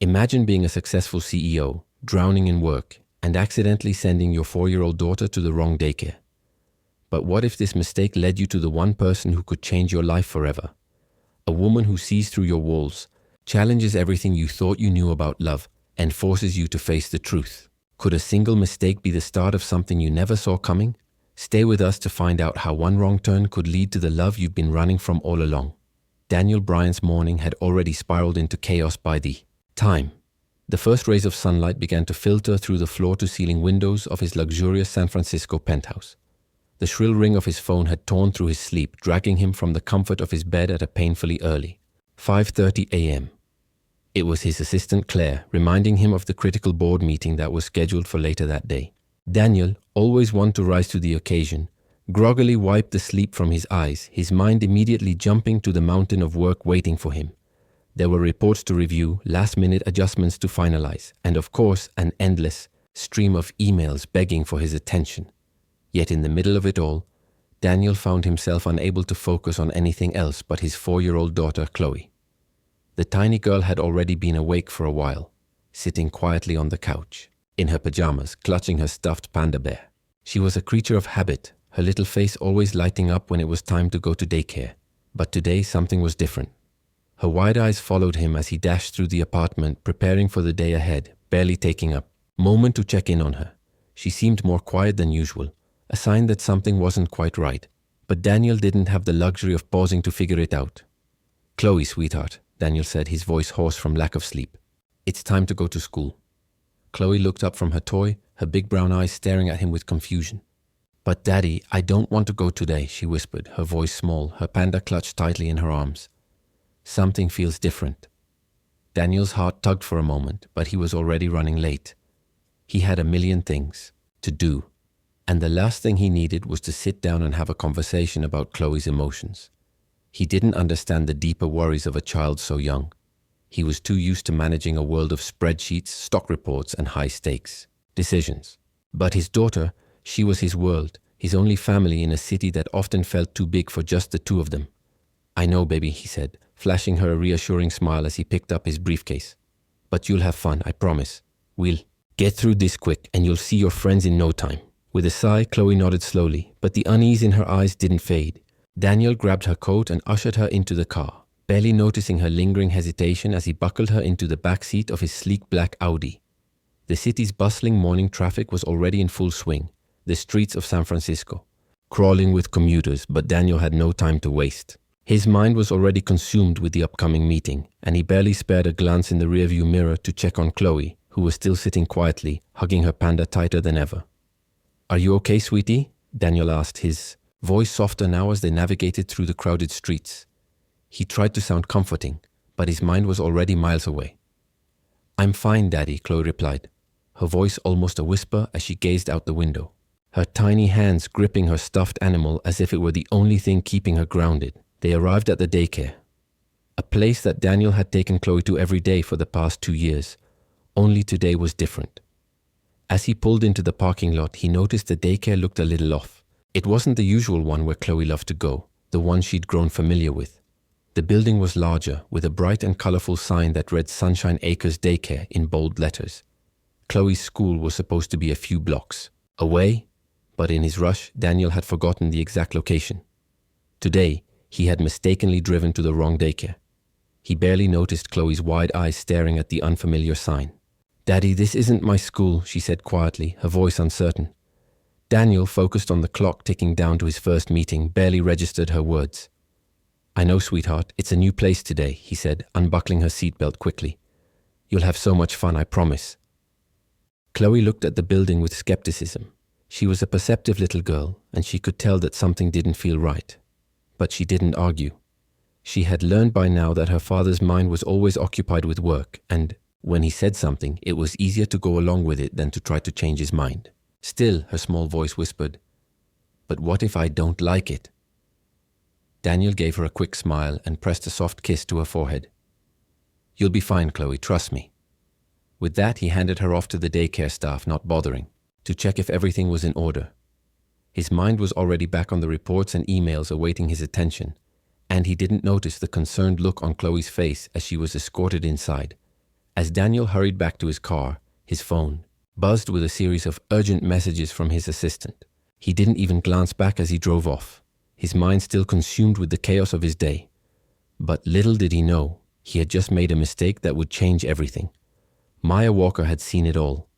Imagine being a successful CEO, drowning in work, and accidentally sending your 4-year-old daughter to the wrong daycare. But what if this mistake led you to the one person who could change your life forever? A woman who sees through your walls, challenges everything you thought you knew about love, and forces you to face the truth. Could a single mistake be the start of something you never saw coming? Stay with us to find out how one wrong turn could lead to the love you've been running from all along. Daniel Bryan's morning had already spiraled into chaos by the time. The first rays of sunlight began to filter through the floor-to-ceiling windows of his luxurious San Francisco penthouse. The shrill ring of his phone had torn through his sleep, dragging him from the comfort of his bed at a painfully early 5:30 a.m. It was his assistant Claire, reminding him of the critical board meeting that was scheduled for later that day. Daniel, always one to rise to the occasion, groggily wiped the sleep from his eyes, his mind immediately jumping to the mountain of work waiting for him. There were reports to review, last-minute adjustments to finalize, and of course, an endless stream of emails begging for his attention. Yet in the middle of it all, Daniel found himself unable to focus on anything else but his 4-year-old daughter, Chloe. The tiny girl had already been awake for a while, sitting quietly on the couch, in her pajamas, clutching her stuffed panda bear. She was a creature of habit, her little face always lighting up when it was time to go to daycare. But today something was different. Her wide eyes followed him as he dashed through the apartment, preparing for the day ahead, barely taking a moment to check in on her. She seemed more quiet than usual, a sign that something wasn't quite right. But Daniel didn't have the luxury of pausing to figure it out. "Chloe, sweetheart," Daniel said, his voice hoarse from lack of sleep. "It's time to go to school." Chloe looked up from her toy, her big brown eyes staring at him with confusion. "But Daddy, I don't want to go today," she whispered, her voice small, her panda clutched tightly in her arms. "Something feels different." Daniel's heart tugged for a moment, but he was already running late. He had a million things to do, and the last thing he needed was to sit down and have a conversation about Chloe's emotions. He didn't understand the deeper worries of a child so young. He was too used to managing a world of spreadsheets, stock reports, and high-stakes decisions. But his daughter, she was his world, his only family in a city that often felt too big for just the two of them. "I know, baby," he said, flashing her a reassuring smile as he picked up his briefcase. "But you'll have fun, I promise. We'll get through this quick and you'll see your friends in no time." With a sigh, Chloe nodded slowly, but the unease in her eyes didn't fade. Daniel grabbed her coat and ushered her into the car, barely noticing her lingering hesitation as he buckled her into the back seat of his sleek black Audi. The city's bustling morning traffic was already in full swing, the streets of San Francisco, crawling with commuters, but Daniel had no time to waste. His mind was already consumed with the upcoming meeting, and he barely spared a glance in the rearview mirror to check on Chloe, who was still sitting quietly, hugging her panda tighter than ever. "Are you okay, sweetie?" Daniel asked, his voice softer now as they navigated through the crowded streets. He tried to sound comforting, but his mind was already miles away. "I'm fine, Daddy," Chloe replied, her voice almost a whisper as she gazed out the window, her tiny hands gripping her stuffed animal as if it were the only thing keeping her grounded. They arrived at the daycare, a place that Daniel had taken Chloe to every day for the past 2 years. Only today was different. As he pulled into the parking lot, he noticed the daycare looked a little off. It wasn't the usual one where Chloe loved to go, the one she'd grown familiar with. The building was larger, with a bright and colorful sign that read Sunshine Acres Daycare in bold letters. Chloe's school was supposed to be a few blocks away, but in his rush, Daniel had forgotten the exact location. Today, he had mistakenly driven to the wrong daycare. He barely noticed Chloe's wide eyes staring at the unfamiliar sign. "Daddy, this isn't my school," she said quietly, her voice uncertain. Daniel, focused on the clock ticking down to his first meeting, barely registered her words. "I know, sweetheart, it's a new place today," he said, unbuckling her seatbelt quickly. "You'll have so much fun, I promise." Chloe looked at the building with skepticism. She was a perceptive little girl, and she could tell that something didn't feel right. But she didn't argue. She had learned by now that her father's mind was always occupied with work, and when he said something, it was easier to go along with it than to try to change his mind. Still, her small voice whispered, "But what if I don't like it?" Daniel gave her a quick smile and pressed a soft kiss to her forehead. "You'll be fine, Chloe, trust me." With that, he handed her off to the daycare staff, not bothering, to check if everything was in order. His mind was already back on the reports and emails awaiting his attention, and he didn't notice the concerned look on Chloe's face as she was escorted inside, As Daniel hurried back to his car, his phone buzzed with a series of urgent messages from his assistant. He didn't even glance back as he drove off, his mind still consumed with the chaos of his day. But little did he know, he had just made a mistake that would change everything. Maya Walker had seen it all.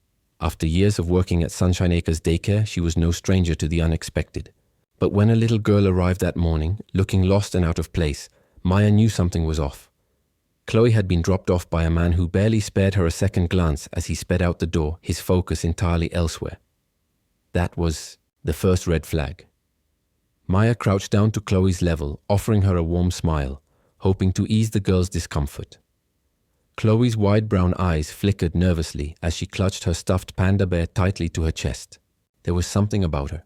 After years of working at Sunshine Acres Daycare, she was no stranger to the unexpected. But when a little girl arrived that morning, looking lost and out of place, Maya knew something was off. Chloe had been dropped off by a man who barely spared her a second glance as he sped out the door, his focus entirely elsewhere. That was the first red flag. Maya crouched down to Chloe's level, offering her a warm smile, hoping to ease the girl's discomfort. Chloe's wide brown eyes flickered nervously as she clutched her stuffed panda bear tightly to her chest. There was something about her,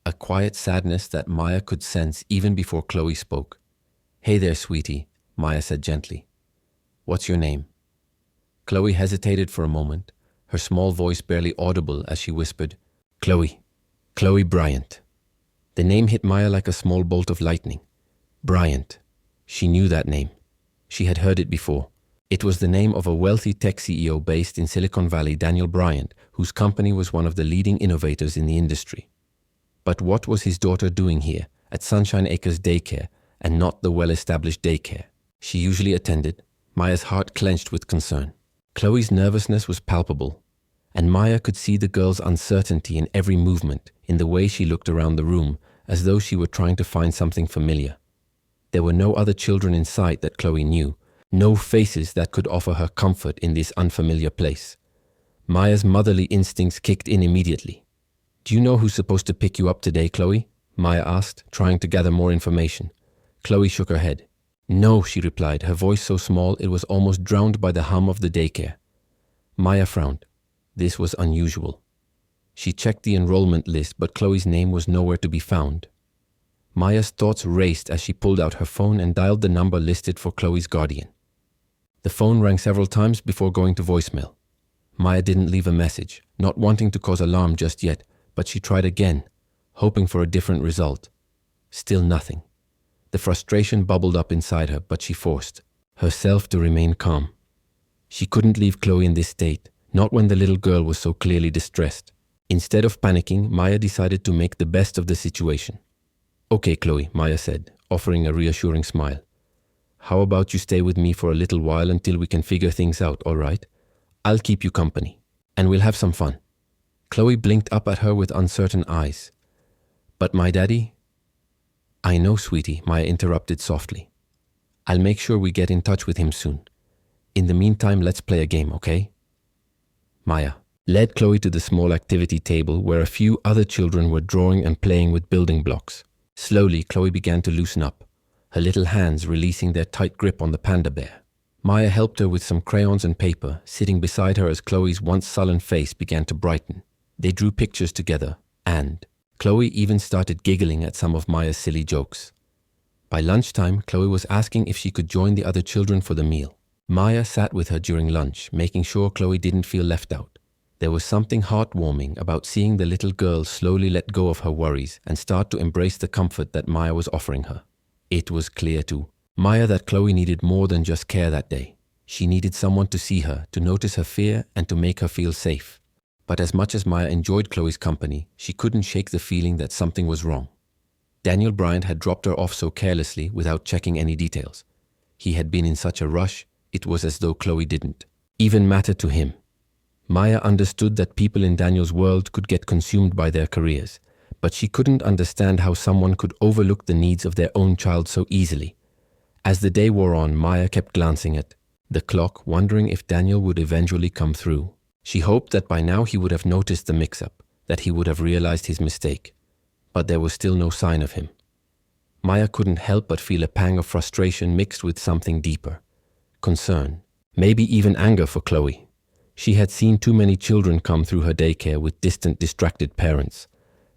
a quiet sadness that Maya could sense even before Chloe spoke. "Hey there, sweetie," Maya said gently. "What's your name?" Chloe hesitated for a moment, her small voice barely audible as she whispered, "Chloe. Chloe Bryant." The name hit Maya like a small bolt of lightning. Bryant. She knew that name. She had heard it before. It was the name of a wealthy tech CEO based in Silicon Valley, Daniel Bryant, whose company was one of the leading innovators in the industry. But what was his daughter doing here, at Sunshine Acres Daycare, and not the well-established daycare she usually attended? Maya's heart clenched with concern. Chloe's nervousness was palpable, and Maya could see the girl's uncertainty in every movement, in the way she looked around the room, as though she were trying to find something familiar. There were no other children in sight that Chloe knew, no faces that could offer her comfort in this unfamiliar place. Maya's motherly instincts kicked in immediately. "Do you know who's supposed to pick you up today, Chloe?" Maya asked, trying to gather more information. Chloe shook her head. "No," she replied, her voice so small it was almost drowned by the hum of the daycare. Maya frowned. This was unusual. She checked the enrollment list, but Chloe's name was nowhere to be found. Maya's thoughts raced as she pulled out her phone and dialed the number listed for Chloe's guardian. The phone rang several times before going to voicemail. Maya didn't leave a message, not wanting to cause alarm just yet, but she tried again, hoping for a different result. Still nothing. The frustration bubbled up inside her, but she forced herself to remain calm. She couldn't leave Chloe in this state, not when the little girl was so clearly distressed. Instead of panicking, Maya decided to make the best of the situation. "Okay, Chloe," Maya said, offering a reassuring smile. "How about you stay with me for a little while until we can figure things out, all right? I'll keep you company, and we'll have some fun." Chloe blinked up at her with uncertain eyes. "But my daddy?" "I know, sweetie," Maya interrupted softly. "I'll make sure we get in touch with him soon. In the meantime, let's play a game, okay?" Maya led Chloe to the small activity table where a few other children were drawing and playing with building blocks. Slowly, Chloe began to loosen up, her little hands releasing their tight grip on the panda bear. Maya helped her with some crayons and paper, sitting beside her as Chloe's once sullen face began to brighten. They drew pictures together, and Chloe even started giggling at some of Maya's silly jokes. By lunchtime, Chloe was asking if she could join the other children for the meal. Maya sat with her during lunch, making sure Chloe didn't feel left out. There was something heartwarming about seeing the little girl slowly let go of her worries and start to embrace the comfort that Maya was offering her. It was clear to Maya that Chloe needed more than just care that day. She needed someone to see her, to notice her fear, and to make her feel safe. But as much as Maya enjoyed Chloe's company, she couldn't shake the feeling that something was wrong. Daniel Bryant had dropped her off so carelessly without checking any details. He had been in such a rush, it was as though Chloe didn't even matter to him. Maya understood that people in Daniel's world could get consumed by their careers, but she couldn't understand how someone could overlook the needs of their own child so easily. As the day wore on, Maya kept glancing at the clock, wondering if Daniel would eventually come through. She hoped that by now he would have noticed the mix-up, that he would have realized his mistake. But there was still no sign of him. Maya couldn't help but feel a pang of frustration mixed with something deeper. Concern, maybe even anger for Chloe. She had seen too many children come through her daycare with distant, distracted parents.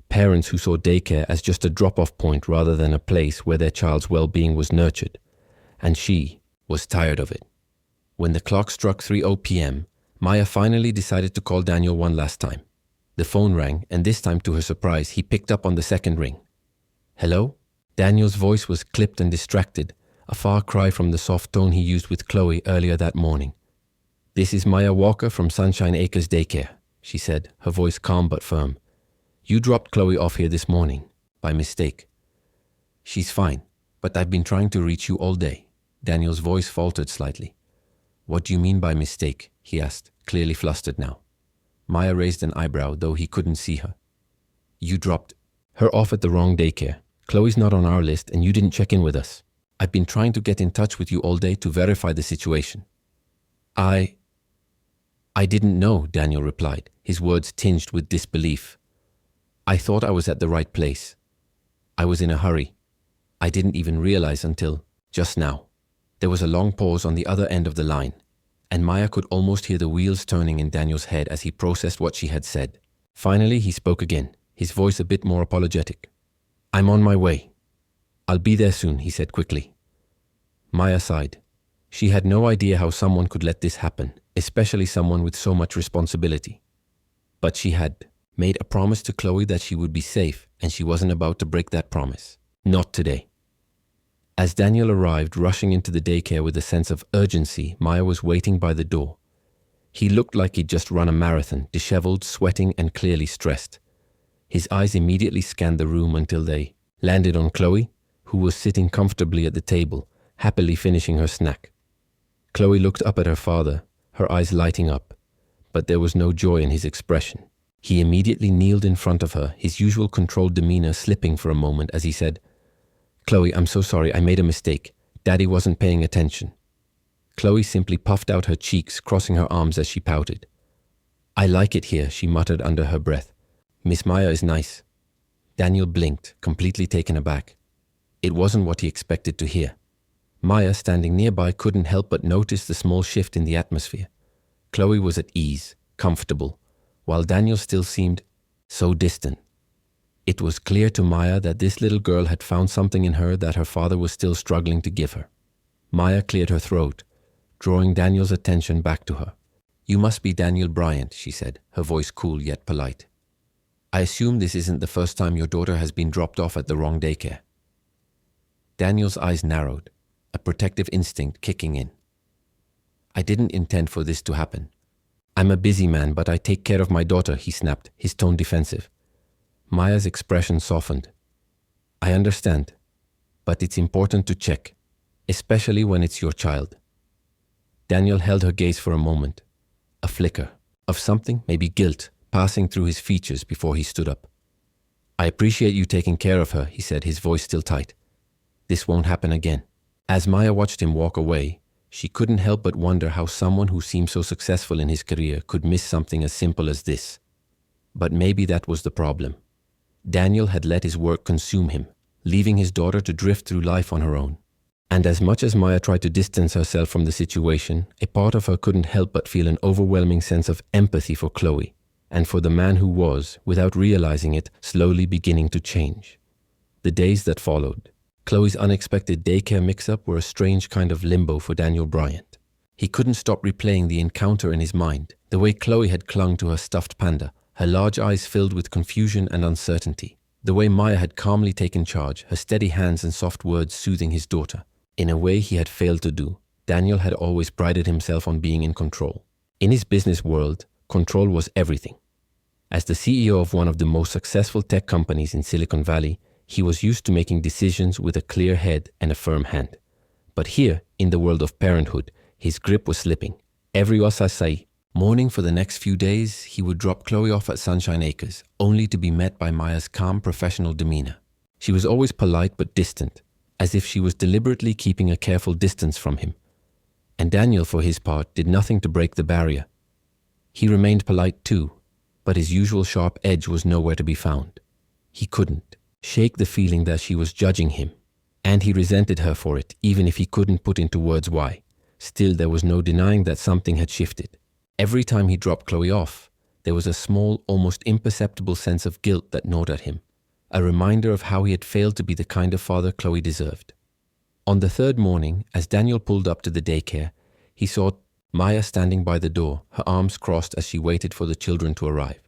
Parents who saw daycare as just a drop-off point rather than a place where their child's well-being was nurtured. And she was tired of it. When the clock struck 3:00 p.m., Maya finally decided to call Daniel one last time. The phone rang, and this time, to her surprise, he picked up on the second ring. "Hello?" Daniel's voice was clipped and distracted, a far cry from the soft tone he used with Chloe earlier that morning. "This is Maya Walker from Sunshine Acres Daycare," she said, her voice calm but firm. "You dropped Chloe off here this morning, by mistake." "She's fine, but I've been trying to reach you all day." Daniel's voice faltered slightly. "What do you mean by mistake?" he asked, clearly flustered now. Maya raised an eyebrow, though he couldn't see her. "You dropped her off at the wrong daycare. Chloe's not on our list and you didn't check in with us. I've been trying to get in touch with you all day to verify the situation." I didn't know," Daniel replied, his words tinged with disbelief. "I thought I was at the right place. I was in a hurry. I didn't even realize until just now." There was a long pause on the other end of the line, and Maya could almost hear the wheels turning in Daniel's head as he processed what she had said. Finally, he spoke again, his voice a bit more apologetic. "I'm on my way. I'll be there soon," he said quickly. Maya sighed. She had no idea how someone could let this happen, especially someone with so much responsibility. But she had made a promise to Chloe that she would be safe, and she wasn't about to break that promise. Not today. As Daniel arrived, rushing into the daycare with a sense of urgency, Maya was waiting by the door. He looked like he'd just run a marathon, disheveled, sweating, and clearly stressed. His eyes immediately scanned the room until they landed on Chloe, who was sitting comfortably at the table, happily finishing her snack. Chloe looked up at her father, her eyes lighting up, but there was no joy in his expression. He immediately kneeled in front of her, his usual controlled demeanor slipping for a moment as he said, "Chloe, I'm so sorry, I made a mistake. Daddy wasn't paying attention." Chloe simply puffed out her cheeks, crossing her arms as she pouted. "I like it here," she muttered under her breath. "Miss Maya is nice." Daniel blinked, completely taken aback. It wasn't what he expected to hear. Maya, standing nearby, couldn't help but notice the small shift in the atmosphere. Chloe was at ease, comfortable, while Daniel still seemed so distant. It was clear to Maya that this little girl had found something in her that her father was still struggling to give her. Maya cleared her throat, drawing Daniel's attention back to her. "You must be Daniel Bryant," she said, her voice cool yet polite. "I assume this isn't the first time your daughter has been dropped off at the wrong daycare." Daniel's eyes narrowed, a protective instinct kicking in. "I didn't intend for this to happen. I'm a busy man, but I take care of my daughter," he snapped, his tone defensive. Maya's expression softened. "I understand, but it's important to check, especially when it's your child." Daniel held her gaze for a moment, a flicker of something, maybe guilt, passing through his features before he stood up. "I appreciate you taking care of her," he said, his voice still tight. "This won't happen again." As Maya watched him walk away, she couldn't help but wonder how someone who seemed so successful in his career could miss something as simple as this. But maybe that was the problem. Daniel had let his work consume him, leaving his daughter to drift through life on her own. And as much as Maya tried to distance herself from the situation, a part of her couldn't help but feel an overwhelming sense of empathy for Chloe, and for the man who was, without realizing it, slowly beginning to change. The days that followed, Chloe's unexpected daycare mix-up, were a strange kind of limbo for Daniel Bryant. He couldn't stop replaying the encounter in his mind, the way Chloe had clung to her stuffed panda, her large eyes filled with confusion and uncertainty, the way Maya had calmly taken charge, her steady hands and soft words soothing his daughter. In a way he had failed to do, Daniel had always prided himself on being in control. In his business world, control was everything. As the CEO of one of the most successful tech companies in Silicon Valley, he was used to making decisions with a clear head and a firm hand. But here, in the world of parenthood, his grip was slipping. Every wasasai morning for the next few days, he would drop Chloe off at Sunshine Acres, only to be met by Maya's calm professional demeanor. She was always polite but distant, as if she was deliberately keeping a careful distance from him. And Daniel, for his part, did nothing to break the barrier. He remained polite too, but his usual sharp edge was nowhere to be found. He couldn't shake the feeling that she was judging him, and he resented her for it, even if he couldn't put into words why. Still, there was no denying that something had shifted. Every time he dropped Chloe off, there was a small, almost imperceptible sense of guilt that gnawed at him, a reminder of how he had failed to be the kind of father Chloe deserved. On the third morning, as Daniel pulled up to the daycare, he saw Maya standing by the door, her arms crossed as she waited for the children to arrive.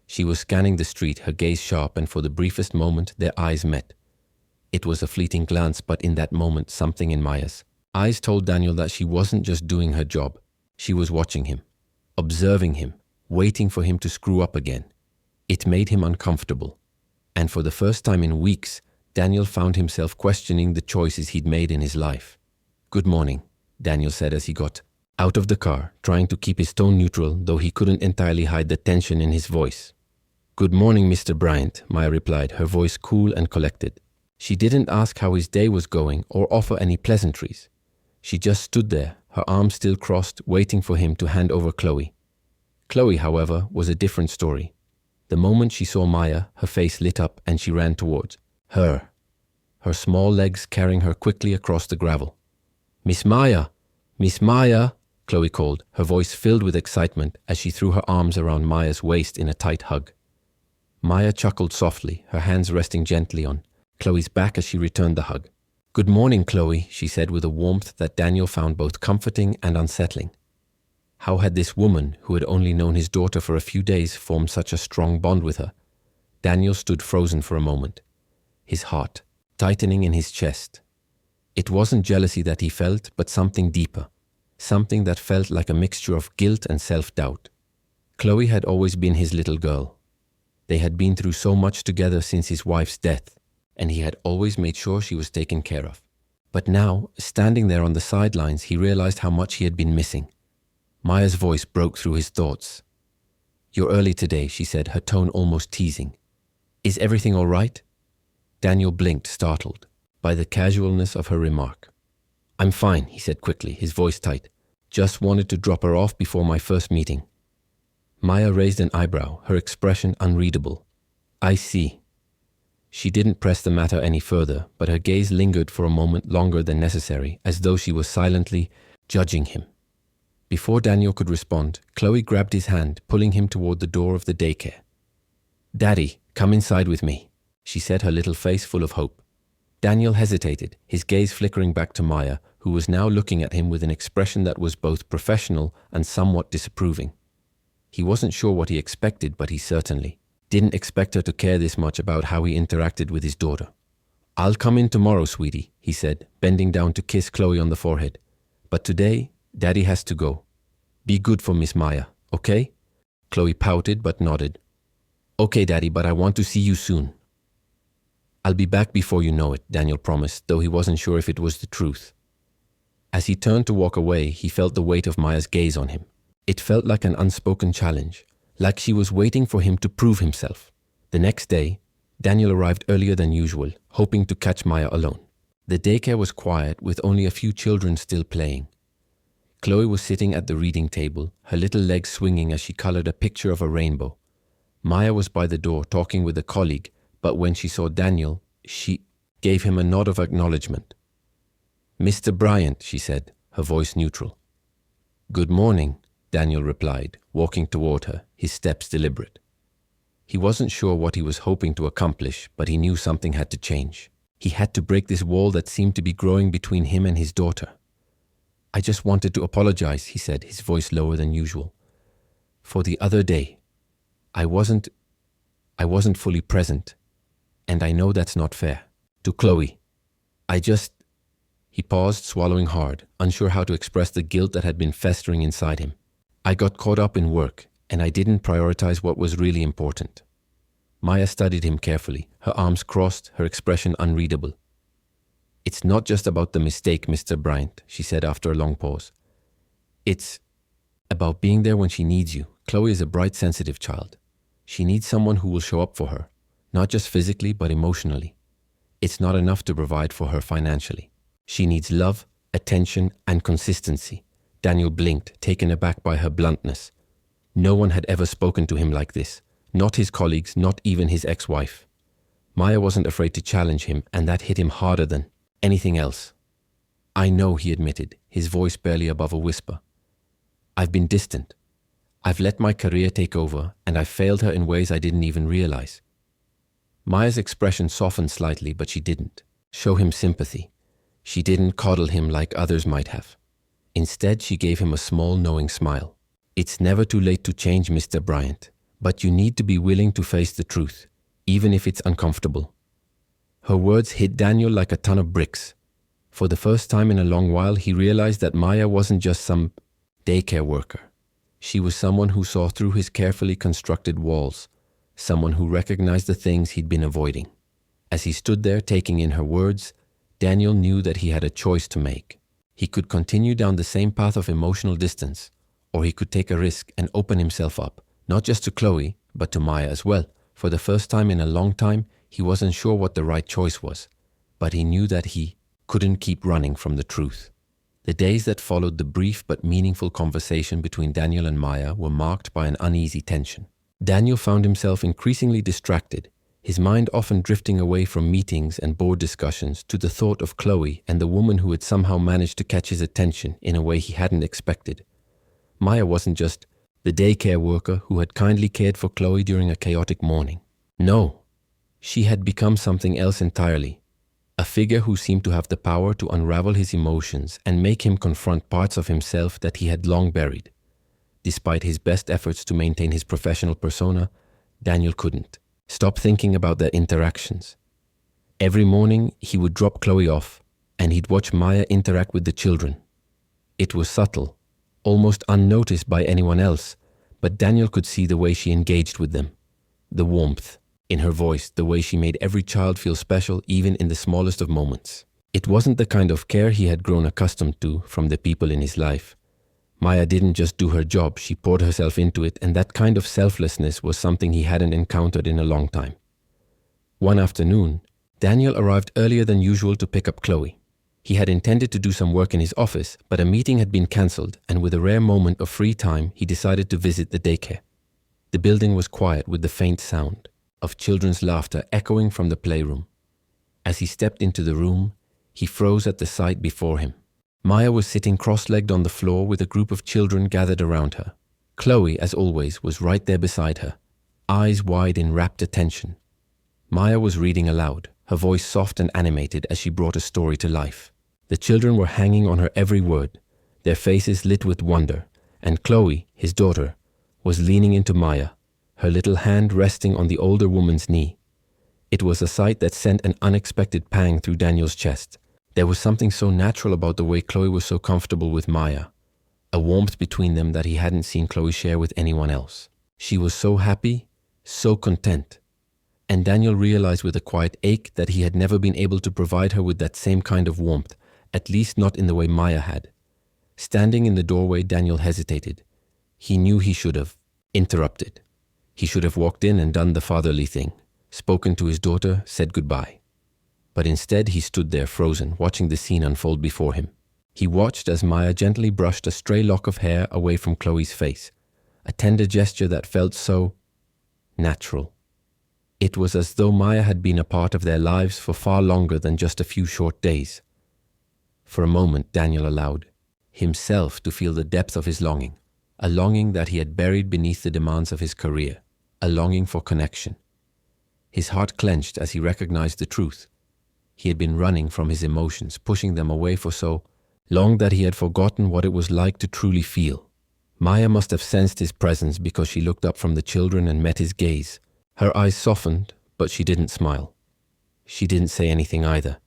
She was scanning the street, her gaze sharp, and for the briefest moment, their eyes met. It was a fleeting glance, but in that moment, something in Maya's eyes told Daniel that she wasn't just doing her job. She was watching him, observing him, waiting for him to screw up again. It made him uncomfortable. And for the first time in weeks, Daniel found himself questioning the choices he'd made in his life. "Good morning," Daniel said as he got out of the car, trying to keep his tone neutral, though he couldn't entirely hide the tension in his voice. "Good morning, Mr. Bryant," Maya replied, her voice cool and collected. She didn't ask how his day was going or offer any pleasantries. She just stood there, her arms still crossed, waiting for him to hand over Chloe. Chloe, however, was a different story. The moment she saw Maya, her face lit up and she ran towards her small legs carrying her quickly across the gravel. "Miss Maya! Miss Maya!" Chloe called, her voice filled with excitement as she threw her arms around Maya's waist in a tight hug. Maya chuckled softly, her hands resting gently on Chloe's back as she returned the hug. "Good morning, Chloe," she said with a warmth that Daniel found both comforting and unsettling. How had this woman, who had only known his daughter for a few days, formed such a strong bond with her? Daniel stood frozen for a moment, his heart tightening in his chest. It wasn't jealousy that he felt, but something deeper, something that felt like a mixture of guilt and self-doubt. Chloe had always been his little girl. They had been through so much together since his wife's death, and he had always made sure she was taken care of. But now, standing there on the sidelines, he realized how much he had been missing. Maya's voice broke through his thoughts. "You're early today," she said, her tone almost teasing. "Is everything all right?" Daniel blinked, startled by the casualness of her remark. "I'm fine," he said quickly, his voice tight. "Just wanted to drop her off before my first meeting." Maya raised an eyebrow, her expression unreadable. "I see." She didn't press the matter any further, but her gaze lingered for a moment longer than necessary, as though she was silently judging him. Before Daniel could respond, Chloe grabbed his hand, pulling him toward the door of the daycare. "Daddy, come inside with me," she said, her little face full of hope. Daniel hesitated, his gaze flickering back to Maya, who was now looking at him with an expression that was both professional and somewhat disapproving. He wasn't sure what he expected, but he certainly didn't expect her to care this much about how he interacted with his daughter. "I'll come in tomorrow, sweetie," he said, bending down to kiss Chloe on the forehead. "But today, Daddy has to go. Be good for Miss Maya, okay?" Chloe pouted but nodded. "Okay, Daddy, but I want to see you soon." "I'll be back before you know it," Daniel promised, though he wasn't sure if it was the truth. As he turned to walk away, he felt the weight of Maya's gaze on him. It felt like an unspoken challenge, like she was waiting for him to prove himself. The next day, Daniel arrived earlier than usual, hoping to catch Maya alone. The daycare was quiet, with only a few children still playing. Chloe was sitting at the reading table, her little legs swinging as she colored a picture of a rainbow. Maya was by the door talking with a colleague, but when she saw Daniel, she gave him a nod of acknowledgement. "Mr. Bryant," she said, her voice neutral. "Good morning," Daniel replied, walking toward her, his steps deliberate. He wasn't sure what he was hoping to accomplish, but he knew something had to change. He had to break this wall that seemed to be growing between him and his daughter. "I just wanted to apologize," he said, his voice lower than usual. "For the other day. I wasn't fully present, and I know that's not fair. To Chloe. He paused, swallowing hard, unsure how to express the guilt that had been festering inside him. "I got caught up in work, and I didn't prioritize what was really important." Maya studied him carefully, her arms crossed, her expression unreadable. "It's not just about the mistake, Mr. Bryant," she said after a long pause. "It's about being there when she needs you. Chloe is a bright, sensitive child. She needs someone who will show up for her, not just physically, but emotionally. It's not enough to provide for her financially. She needs love, attention, and consistency." Daniel blinked, taken aback by her bluntness. No one had ever spoken to him like this, not his colleagues, not even his ex-wife. Maya wasn't afraid to challenge him, and that hit him harder than anything else. "I know," he admitted, his voice barely above a whisper. "I've been distant. I've let my career take over, and I've failed her in ways I didn't even realize." Maya's expression softened slightly, but she didn't show him sympathy. She didn't coddle him like others might have. Instead, she gave him a small, knowing smile. "It's never too late to change, Mr. Bryant, but you need to be willing to face the truth, even if it's uncomfortable." Her words hit Daniel like a ton of bricks. For the first time in a long while, he realized that Maya wasn't just some Daycare worker. She was someone who saw through his carefully constructed walls, someone who recognized the things he'd been avoiding. As he stood there taking in her words, Daniel knew that he had a choice to make. He could continue down the same path of emotional distance, or he could take a risk and open himself up, not just to Chloe, but to Maya as well. For the first time in a long time, he wasn't sure what the right choice was, but he knew that he couldn't keep running from the truth. The days that followed the brief but meaningful conversation between Daniel and Maya were marked by an uneasy tension. Daniel found himself increasingly distracted, his mind often drifting away from meetings and board discussions to the thought of Chloe and the woman who had somehow managed to catch his attention in a way he hadn't expected. Maya wasn't just the daycare worker who had kindly cared for Chloe during a chaotic morning. No, she had become something else entirely. A figure who seemed to have the power to unravel his emotions and make him confront parts of himself that he had long buried. Despite his best efforts to maintain his professional persona, Daniel couldn't stop thinking about their interactions. Every morning, he would drop Chloe off, and he'd watch Maya interact with the children. It was subtle, almost unnoticed by anyone else, but Daniel could see the way she engaged with them. The warmth in her voice, the way she made every child feel special even in the smallest of moments. It wasn't the kind of care he had grown accustomed to from the people in his life. Maya didn't just do her job, she poured herself into it, and that kind of selflessness was something he hadn't encountered in a long time. One afternoon, Daniel arrived earlier than usual to pick up Chloe. He had intended to do some work in his office, but a meeting had been cancelled, and with a rare moment of free time, he decided to visit the daycare. The building was quiet with the faint sound of children's laughter echoing from the playroom. As he stepped into the room, he froze at the sight before him. Maya was sitting cross-legged on the floor with a group of children gathered around her. Chloe, as always, was right there beside her, eyes wide in rapt attention. Maya was reading aloud, her voice soft and animated as she brought a story to life. The children were hanging on her every word, their faces lit with wonder, and Chloe, his daughter, was leaning into Maya, her little hand resting on the older woman's knee. It was a sight that sent an unexpected pang through Daniel's chest. There was something so natural about the way Chloe was so comfortable with Maya, a warmth between them that he hadn't seen Chloe share with anyone else. She was so happy, so content. And Daniel realized with a quiet ache that he had never been able to provide her with that same kind of warmth, at least not in the way Maya had. Standing in the doorway, Daniel hesitated. He knew he should have interrupted. He should have walked in and done the fatherly thing, spoken to his daughter, said goodbye. But instead he stood there frozen, watching the scene unfold before him. He watched as Maya gently brushed a stray lock of hair away from Chloe's face, a tender gesture that felt so natural. It was as though Maya had been a part of their lives for far longer than just a few short days. For a moment, Daniel allowed himself to feel the depth of his longing, a longing that he had buried beneath the demands of his career, a longing for connection. His heart clenched as he recognized the truth. He had been running from his emotions, pushing them away for so long that he had forgotten what it was like to truly feel. Maya must have sensed his presence because she looked up from the children and met his gaze. Her eyes softened, but she didn't smile. She didn't say anything either.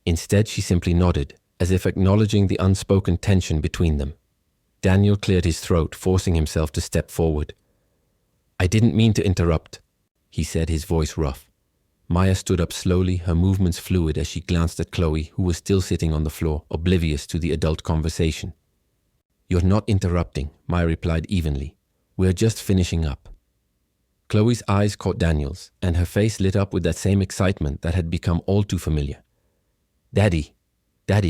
Instead, she simply nodded, as if acknowledging the unspoken tension between them. Daniel cleared his throat, forcing himself to step forward. "I didn't mean to interrupt," he said, his voice rough. Maya stood up slowly, her movements fluid as she glanced at Chloe, who was still sitting on the floor, oblivious to the adult conversation. "You're not interrupting," Maya replied evenly. "We're just finishing up." Chloe's eyes caught Daniel's, and her face lit up with that same excitement that had become all too familiar. Daddy,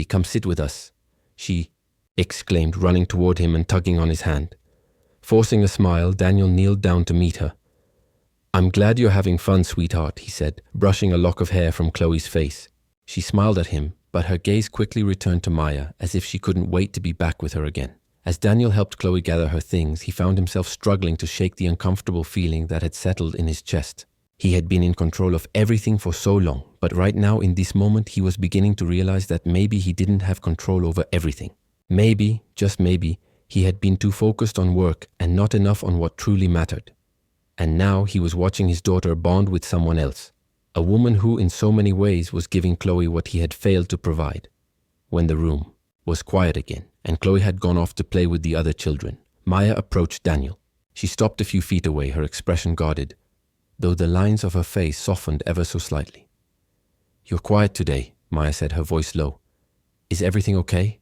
come sit with us," she exclaimed, running toward him and tugging on his hand. Forcing a smile, Daniel kneeled down to meet her. "I'm glad you're having fun, sweetheart," he said, brushing a lock of hair from Chloe's face. She smiled at him, but her gaze quickly returned to Maya, as if she couldn't wait to be back with her again. As Daniel helped Chloe gather her things, he found himself struggling to shake the uncomfortable feeling that had settled in his chest. He had been in control of everything for so long, but right now in this moment he was beginning to realize that maybe he didn't have control over everything. Maybe, just maybe, he had been too focused on work and not enough on what truly mattered. And now he was watching his daughter bond with someone else, a woman who in so many ways was giving Chloe what he had failed to provide. When the room was quiet again, and Chloe had gone off to play with the other children. Maya approached Daniel. She stopped a few feet away, her expression guarded, though the lines of her face softened ever so slightly. "You're quiet today," Maya said, her voice low. "Is everything okay?"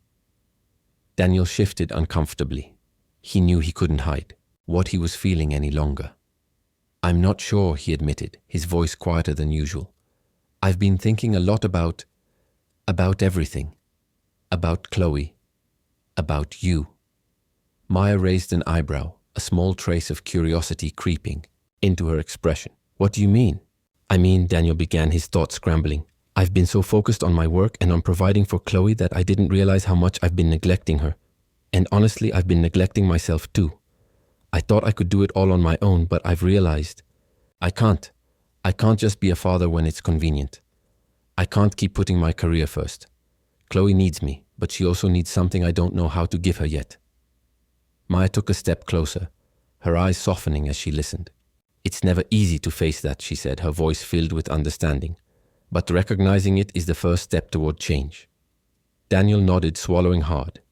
Daniel shifted uncomfortably. He knew he couldn't hide what he was feeling any longer. "I'm not sure," he admitted, his voice quieter than usual. "I've been thinking a lot about everything. About Chloe. About you." Maya raised an eyebrow, a small trace of curiosity creeping into her expression. "What do you mean?" "I mean," Daniel began, his thoughts scrambling, "I've been so focused on my work and on providing for Chloe that I didn't realize how much I've been neglecting her. And honestly, I've been neglecting myself too. I thought I could do it all on my own, but I've realized I can't. I can't just be a father when it's convenient. I can't keep putting my career first. Chloe needs me, but she also needs something I don't know how to give her yet." Maya took a step closer, her eyes softening as she listened. "It's never easy to face that," she said, her voice filled with understanding. "But recognizing it is the first step toward change." Daniel nodded, swallowing hard.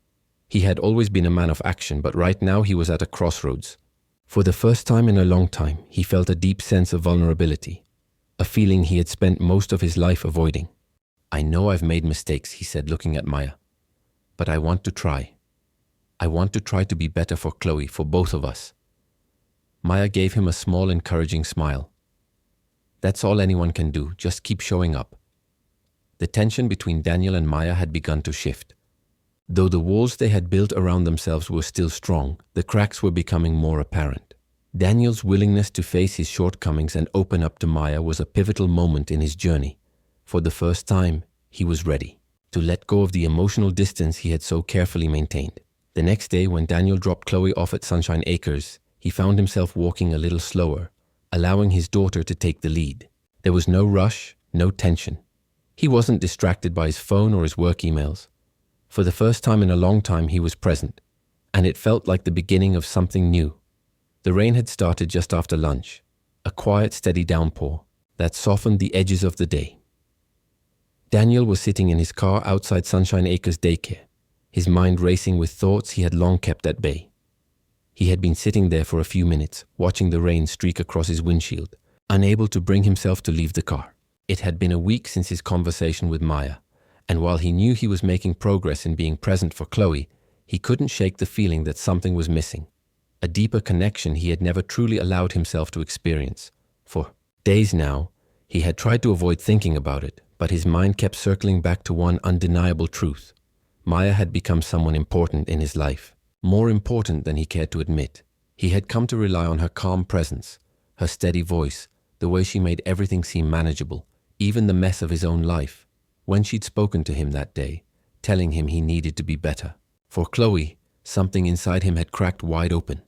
He had always been a man of action, but right now he was at a crossroads. For the first time in a long time, he felt a deep sense of vulnerability, a feeling he had spent most of his life avoiding. "I know I've made mistakes," he said, looking at Maya. "But I want to try. I want to try to be better for Chloe, for both of us." Maya gave him a small, encouraging smile. "That's all anyone can do, just keep showing up." The tension between Daniel and Maya had begun to shift. Though the walls they had built around themselves were still strong, the cracks were becoming more apparent. Daniel's willingness to face his shortcomings and open up to Maya was a pivotal moment in his journey. For the first time, he was ready to let go of the emotional distance he had so carefully maintained. The next day, when Daniel dropped Chloe off at Sunshine Acres, he found himself walking a little slower, allowing his daughter to take the lead. There was no rush, no tension. He wasn't distracted by his phone or his work emails. For the first time in a long time, he was present, and it felt like the beginning of something new. The rain had started just after lunch, a quiet, steady downpour that softened the edges of the day. Daniel was sitting in his car outside Sunshine Acres Daycare, his mind racing with thoughts he had long kept at bay. He had been sitting there for a few minutes, watching the rain streak across his windshield, unable to bring himself to leave the car. It had been a week since his conversation with Maya, and while he knew he was making progress in being present for Chloe, he couldn't shake the feeling that something was missing. A deeper connection he had never truly allowed himself to experience. For days now, he had tried to avoid thinking about it, but his mind kept circling back to one undeniable truth. Maya had become someone important in his life, more important than he cared to admit. He had come to rely on her calm presence, her steady voice, the way she made everything seem manageable, even the mess of his own life. When she'd spoken to him that day, telling him he needed to be better. For Chloe, something inside him had cracked wide open.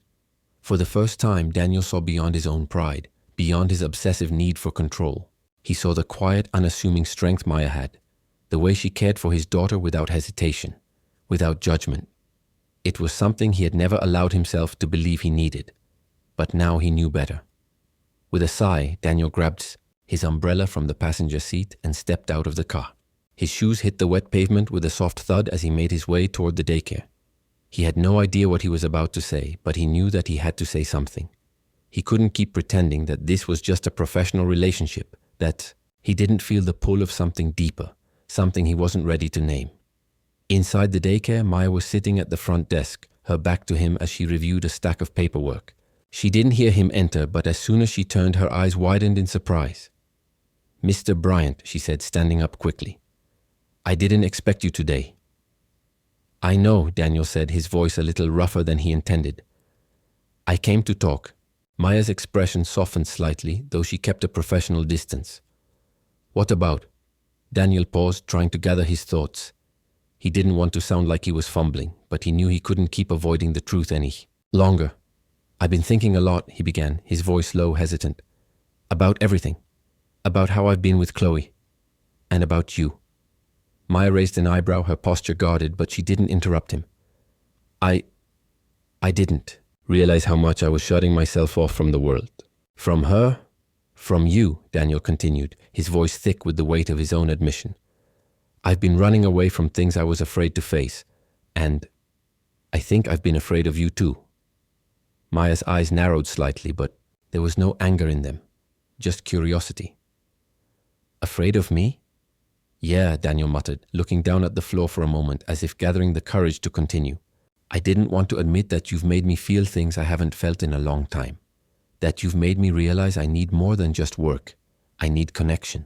For the first time, Daniel saw beyond his own pride, beyond his obsessive need for control. He saw the quiet, unassuming strength Maya had, the way she cared for his daughter without hesitation, without judgment. It was something he had never allowed himself to believe he needed, but now he knew better. With a sigh, Daniel grabbed his umbrella from the passenger seat and stepped out of the car. His shoes hit the wet pavement with a soft thud as he made his way toward the daycare. He had no idea what he was about to say, but he knew that he had to say something. He couldn't keep pretending that this was just a professional relationship, that he didn't feel the pull of something deeper, something he wasn't ready to name. Inside the daycare, Maya was sitting at the front desk, her back to him as she reviewed a stack of paperwork. She didn't hear him enter, but as soon as she turned, her eyes widened in surprise. "Mr. Bryant," she said, standing up quickly. "I didn't expect you today." "I know," Daniel said, his voice a little rougher than he intended. "I came to talk." Maya's expression softened slightly, though she kept a professional distance. "What about?" Daniel paused, trying to gather his thoughts. He didn't want to sound like he was fumbling, but he knew he couldn't keep avoiding the truth any longer. "I've been thinking a lot," he began, his voice low, hesitant. "About everything. About how I've been with Chloe. And about you." Maya raised an eyebrow, her posture guarded, but she didn't interrupt him. I didn't realize how much I was shutting myself off from the world. From her, from you," Daniel continued, his voice thick with the weight of his own admission. "I've been running away from things I was afraid to face, and I think I've been afraid of you too. Maya's eyes narrowed slightly, but there was no anger in them, just curiosity. Afraid of me? Yeah, Daniel muttered, looking down at the floor for a moment as if gathering the courage to continue. I didn't want to admit that you've made me feel things I haven't felt in a long time. That you've made me realize I need more than just work. I need connection.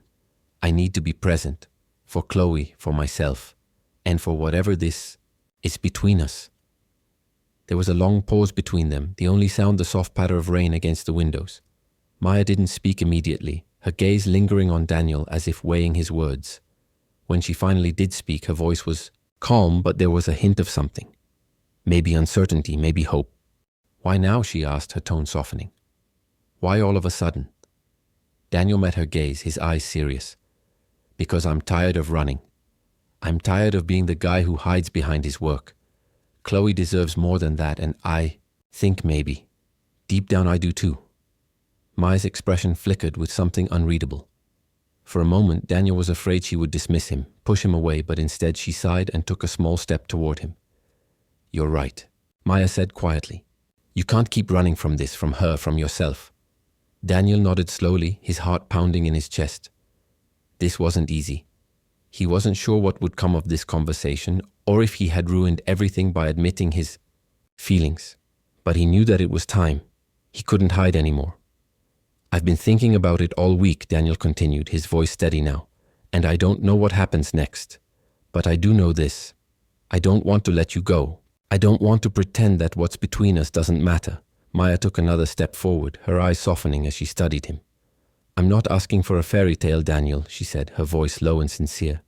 I need to be present. For Chloe, for myself, and for whatever this is between us. There was a long pause between them, the only sound the soft patter of rain against the windows. Maya didn't speak immediately, her gaze lingering on Daniel as if weighing his words. When she finally did speak, her voice was calm, but there was a hint of something. Maybe uncertainty, maybe hope. Why now, she asked, her tone softening. Why all of a sudden? Daniel met her gaze, his eyes serious. Because I'm tired of running. I'm tired of being the guy who hides behind his work. Chloe deserves more than that, and I think maybe. Deep down I do too. Maya's expression flickered with something unreadable. For a moment, Daniel was afraid she would dismiss him, push him away, but instead she sighed and took a small step toward him. You're right, Maya said quietly. You can't keep running from this, from her, from yourself. Daniel nodded slowly, his heart pounding in his chest. This wasn't easy. He wasn't sure what would come of this conversation, or if he had ruined everything by admitting his feelings. But he knew that it was time. He couldn't hide anymore. I've been thinking about it all week, Daniel continued, his voice steady now. And I don't know what happens next. But I do know this. I don't want to let you go. I don't want to pretend that what's between us doesn't matter. Maya took another step forward, her eyes softening as she studied him. I'm not asking for a fairy tale, Daniel, she said, her voice low and sincere.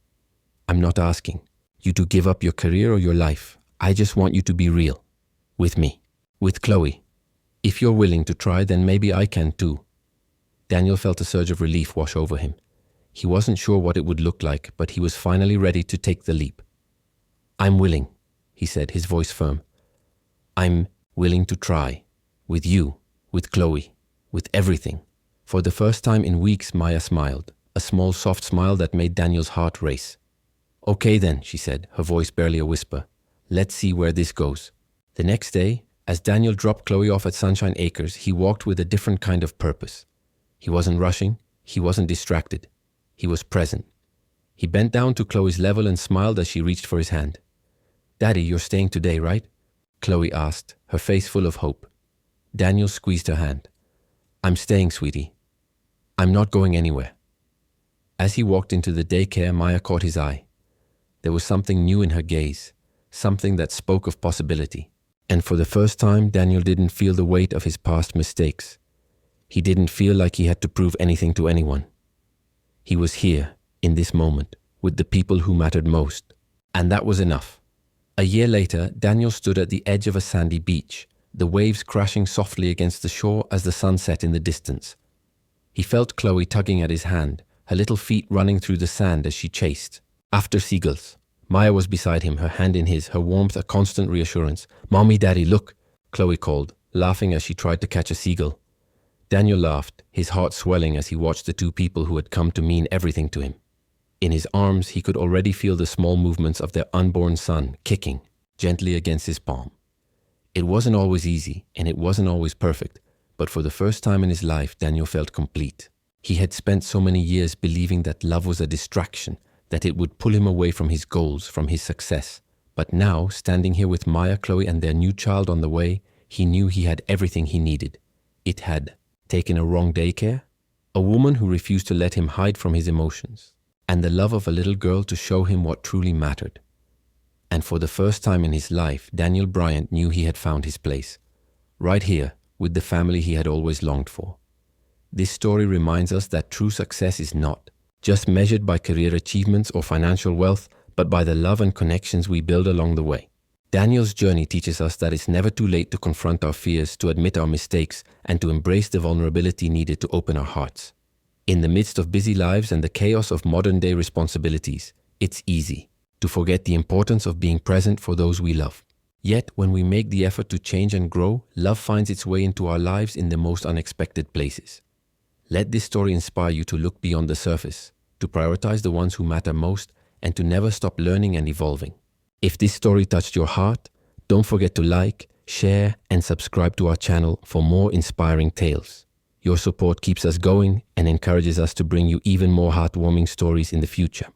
I'm not asking you to give up your career or your life. I just want you to be real. With me. With Chloe. If you're willing to try, then maybe I can too. Daniel felt a surge of relief wash over him. He wasn't sure what it would look like, but he was finally ready to take the leap. I'm willing, he said, his voice firm. I'm willing to try. With you. With Chloe. With everything. For the first time in weeks, Maya smiled, a small soft smile that made Daniel's heart race. Okay then, she said, her voice barely a whisper. Let's see where this goes. The next day, as Daniel dropped Chloe off at Sunshine Acres, he walked with a different kind of purpose. He wasn't rushing, he wasn't distracted. He was present. He bent down to Chloe's level and smiled as she reached for his hand. Daddy, you're staying today, right? Chloe asked, her face full of hope. Daniel squeezed her hand. I'm staying, sweetie. I'm not going anywhere. As he walked into the daycare, Maya caught his eye. There was something new in her gaze, something that spoke of possibility. And for the first time, Daniel didn't feel the weight of his past mistakes. He didn't feel like he had to prove anything to anyone. He was here, in this moment, with the people who mattered most. And that was enough. A year later, Daniel stood at the edge of a sandy beach, the waves crashing softly against the shore as the sun set in the distance. He felt Chloe tugging at his hand, her little feet running through the sand as she chased after seagulls. Maya was beside him, her hand in his, her warmth a constant reassurance. Mommy, Daddy, look, Chloe called, laughing as she tried to catch a seagull. Daniel laughed, his heart swelling as he watched the two people who had come to mean everything to him. In his arms, he could already feel the small movements of their unborn son kicking gently against his palm. It wasn't always easy, and it wasn't always perfect, but for the first time in his life, Daniel felt complete. He had spent so many years believing that love was a distraction, that it would pull him away from his goals, from his success. But now, standing here with Maya, Chloe, and their new child on the way, he knew he had everything he needed. It had taken a wrong daycare, a woman who refused to let him hide from his emotions, and the love of a little girl to show him what truly mattered. And for the first time in his life, Daniel Bryant knew he had found his place, right here, with the family he had always longed for. This story reminds us that true success is not just measured by career achievements or financial wealth, but by the love and connections we build along the way. Daniel's journey teaches us that it's never too late to confront our fears, to admit our mistakes, and to embrace the vulnerability needed to open our hearts. In the midst of busy lives and the chaos of modern-day responsibilities, it's easy to forget the importance of being present for those we love. Yet, when we make the effort to change and grow, love finds its way into our lives in the most unexpected places. Let this story inspire you to look beyond the surface, to prioritize the ones who matter most, and to never stop learning and evolving. If this story touched your heart, Don't forget to like, share, and subscribe to our channel for more inspiring tales. Your support keeps us going and encourages us to bring you even more heartwarming stories in the future.